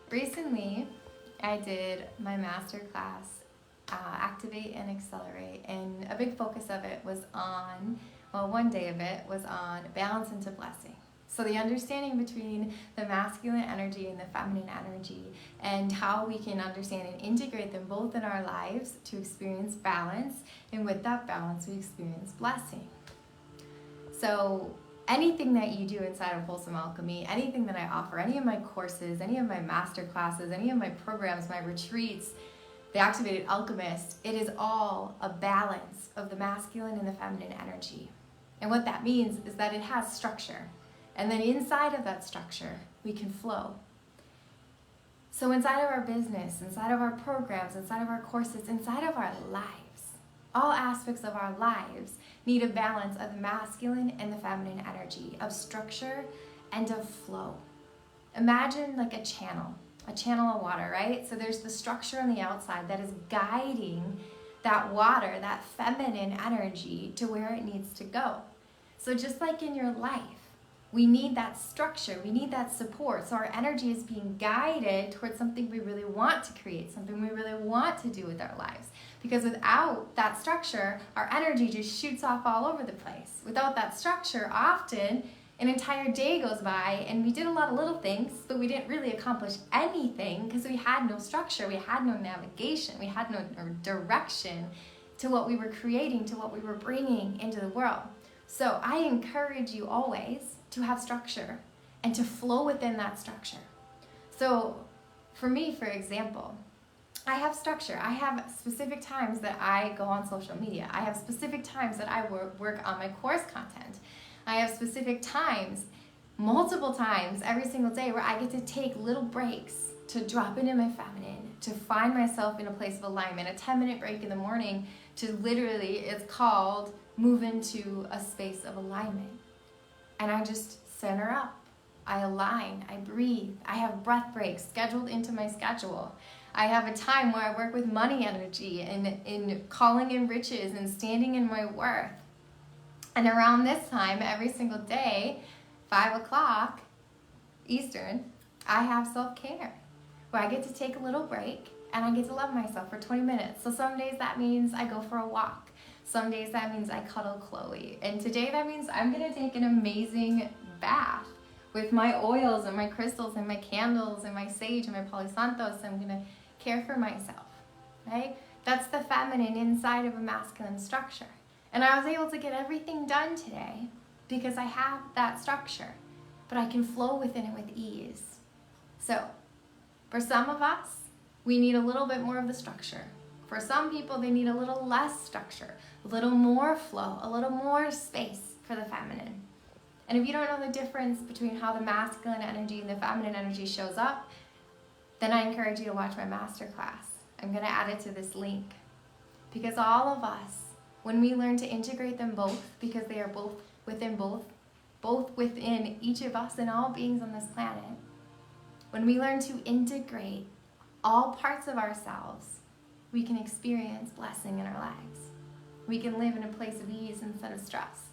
Recently, I did my master class, Activate and Accelerate, and a big focus of it was on, one day of it was on balance into blessing. So the understanding between the masculine energy and the feminine energy, and how we can understand and integrate them both in our lives to experience balance, and with that balance we experience blessing. So anything that you do inside of Wholesome Alchemy, anything that I offer, any of my courses, any of my master classes, any of my programs, my retreats, the Activated Alchemist, it is all a balance of the masculine and the feminine energy. And what that means is that it has structure. And then inside of that structure, we can flow. So inside of our business, inside of our programs, inside of our courses, inside of our lives, all aspects of our lives need a balance of the masculine and the feminine energy, of structure and of flow. Imagine like a channel of water, right? So there's the structure on the outside that is guiding that water, that feminine energy, to where it needs to go. So just like in your life, we need that structure, we need that support, so our energy is being guided towards something we really want to create, something we really want to do with our lives. Because without that structure, our energy just shoots off all over the place. Without that structure, often an entire day goes by and we did a lot of little things, but we didn't really accomplish anything because we had no structure, we had no navigation, we had no direction to what we were creating, to what we were bringing into the world. So I encourage you always to have structure and to flow within that structure. So for me, for example, I have structure. I have specific times that I go on social media. I have specific times that I work on my course content. I have specific times, multiple times every single day, where I get to take little breaks to drop into my feminine, to find myself in a place of alignment. A 10-minute break in the morning to literally, it's called move into a space of alignment. And I just center up. I align, I breathe. I have breath breaks scheduled into my schedule. I have a time where I work with money energy and in calling in riches and standing in my worth. And around this time, every single day, 5 o'clock Eastern, I have self-care, where I get to take a little break and I get to love myself for 20 minutes. So some days that means I go for a walk. Some days that means I cuddle Chloe. And today that means I'm gonna take an amazing bath with my oils and my crystals and my candles and my sage and my Palo Santos. I'm gonna care for myself, right? That's the feminine inside of a masculine structure. And I was able to get everything done today because I have that structure, but I can flow within it with ease. So for some of us, we need a little bit more of the structure. For some people, they need a little less structure, a little more flow, a little more space for the feminine. And if you don't know the difference between how the masculine energy and the feminine energy shows up, then I encourage you to watch my masterclass. I'm gonna add it to this link. Because all of us, when we learn to integrate them both, because they are both within each of us and all beings on this planet, when we learn to integrate all parts of ourselves, we can experience blessing in our lives. We can live in a place of ease instead of stress.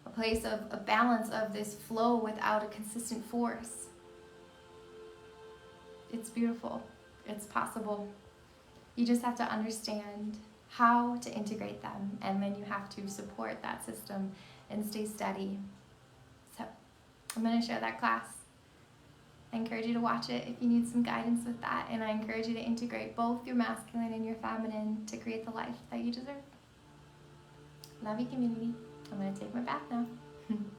A place of a balance of this flow without a consistent force. It's beautiful. It's possible. You just have to understand how to integrate them, and then you have to support that system and stay steady. So I'm going to share that class. I encourage you to watch it if you need some guidance with that, and I encourage you to integrate both your masculine and your feminine to create the life that you deserve. Love you, community. I'm going to take my bath now.